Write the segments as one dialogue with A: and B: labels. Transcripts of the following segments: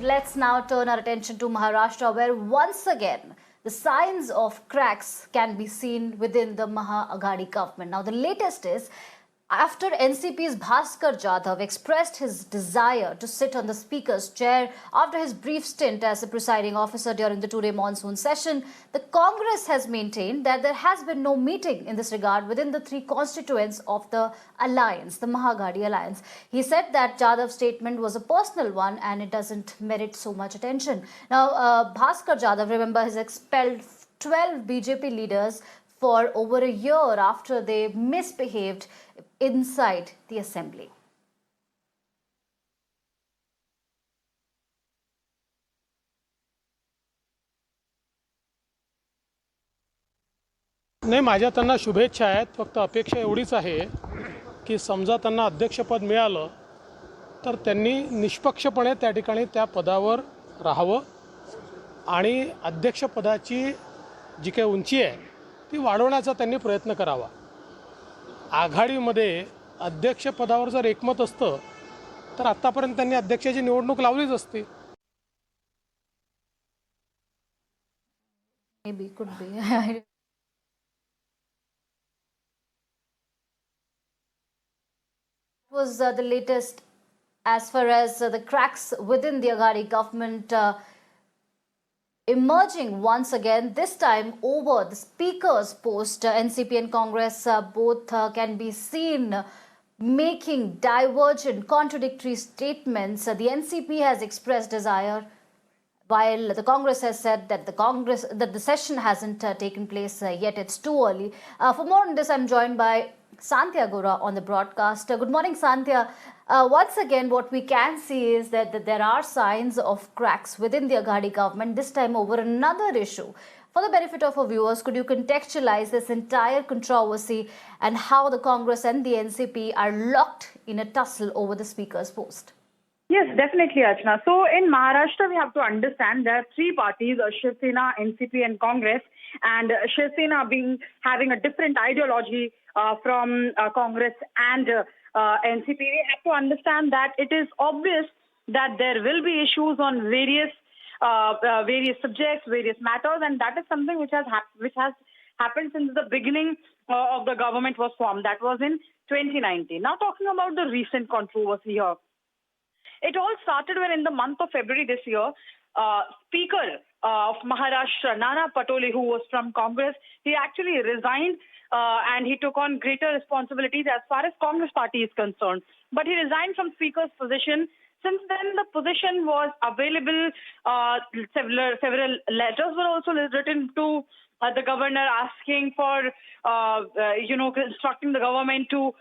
A: Let's now turn our attention to Maharashtra, where once again the signs of cracks can be seen within the Maha Aghadi government. Now, the latest is after NCP's Bhaskar Jadhav expressed his desire to sit on the Speaker's chair after his brief stint as a presiding officer during the two-day monsoon session, the Congress has maintained that there has been no meeting in this regard within the three constituents of the alliance, the Maha Aghadi alliance. He said that Jadhav's statement was a personal one and it doesn't merit so much attention. Now, Bhaskar Jadhav, remember, has expelled 12 BJP leaders for over a year after they misbehaved inside the assembly.
B: नाही, माझ्या त्यांना शुभेच्छा आहेत. फक्त अपेक्षा एवढीच आहे की समजा त्यांना अध्यक्षपद मिळालं तर त्यांनी निष्पक्षपणे त्या ठिकाणी त्या पदावर राहावं आणि अध्यक्षपदाची जी काही उंची आहे ती वाढवण्याचा त्यांनी प्रयत्न करावा. आघाडीमध्ये अध्यक्षपदावर जर एकमत असतं तर आतापर्यंत त्यांनी अध्यक्षाची निवडणूक लावलीच असती.
A: Maybe, could be. Was the latest as far as the cracks within the Aghadi government emerging once again, this time over the Speaker's post. NCP and Congress both can be seen making divergent, contradictory statements. The NCP has expressed desire, while the Congress has said that the session hasn't taken place yet. It's too early. For more on this, I'm joined by Sandhya Gora on the broadcast. Good morning, Sandhya. Once again, what we can see is that there are signs of cracks within the Aghadi government, this time over another issue. For the benefit of our viewers, could you contextualize this entire controversy and how the Congress and the NCP are locked in a tussle over the Speaker's post?
C: Yes, definitely, Archana. So in Maharashtra, we have to understand there are three parties, Shiv Sena, NCP and Congress. And Shiv Sena having a different ideology from Congress and NCP. We have to understand that it is obvious that there will be issues on various subjects, various matters, and that is something which has happened since the beginning of the government was formed. That was in 2019. Now, talking about the recent controversy here. It all started when in the month of February this year, Speaker of Maharashtra, Nana Patole, who was from Congress, he actually resigned and he took on greater responsibilities as far as Congress party is concerned. But he resigned from Speaker's position. Since then, the position was available. Several letters were also written to the governor asking for, instructing the government to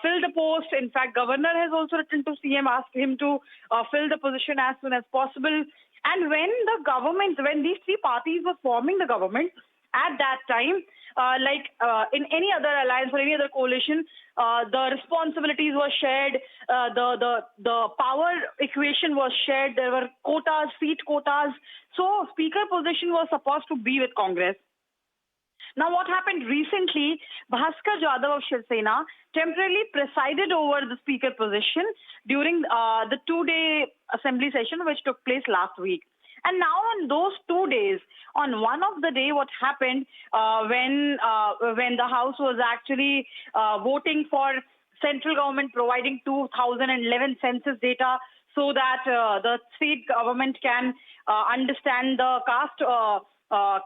C: fill the post. In fact, governor has also written to CM, asked him to fill the position as soon as possible. And when these three parties were forming the government, at that time, in any other alliance or any other coalition, the responsibilities were shared, the power equation was shared. There were quotas, seat quotas. So Speaker position was supposed to be with Congress. Now, what happened recently, Bhaskar Jadhav of Shiv Sena temporarily presided over the Speaker position during the two-day assembly session which took place last week. And now on those 2 days, on one of the day, what happened when the House was actually voting for central government providing 2011 census data so that the state government can understand the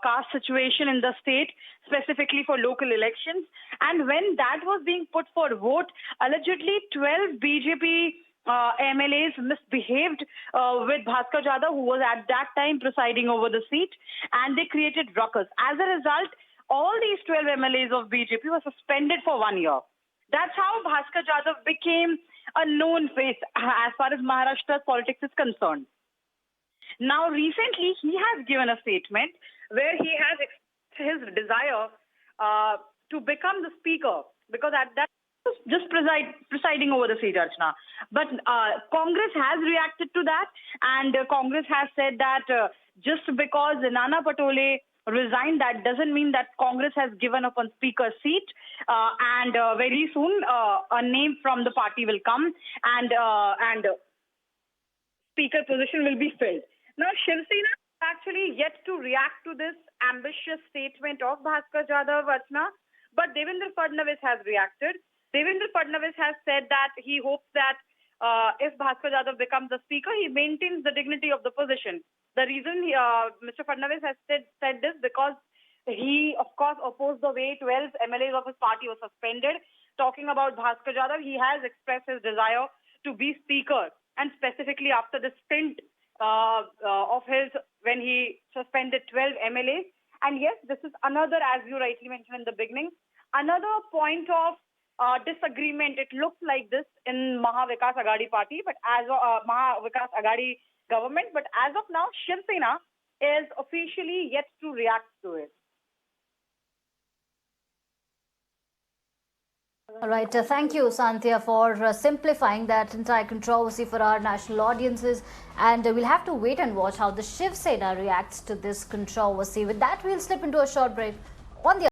C: caste situation in the state, specifically for local elections. And when that was being put for vote, allegedly 12 BJP MLAs misbehaved with Bhaskar Jadhav, who was at that time presiding over the seat, and they created ruckus. As a result, all these 12 MLAs of BJP were suspended for 1 year. That's how Bhaskar Jadhav became a known face as far as Maharashtra's politics is concerned. Now, recently, he has given a statement where he has expressed his desire to become the speaker, because at that just presiding over the seat, Archana. But Congress has reacted to that, and Congress has said that just because Nana Patole resigned, that doesn't mean that Congress has given up on speaker's seat. And very soon, a name from the party will come, and speaker position will be filled. Now, Shiv Sena is actually yet to react to this ambitious statement of Bhaskar Jadhav, Archana, but Devendra Fadnavis has reacted. Devendra Fadnavis has said that he hopes that if Bhaskar Jadhav becomes the speaker, he maintains the dignity of the position. The reason Mr. Fadnavis has said this because he, of course, opposed the way 12 MLAs of his party were suspended. Talking about Bhaskar Jadhav, he has expressed his desire to be speaker, and specifically after the stint of his when he suspended 12 MLAs. And yes, this is another, as you rightly mentioned in the beginning, another point of disagreement. It looks like this in Maha Vikas Aghadi party, but as Maha Vikas Aghadi government, but as of now, Shiv Sena is officially yet to react to it.
A: All right. Thank you, Sandhya, for simplifying that entire controversy for our national audiences. And we'll have to wait and watch how the Shiv Sena reacts to this controversy. With that, we'll slip into a short break. On the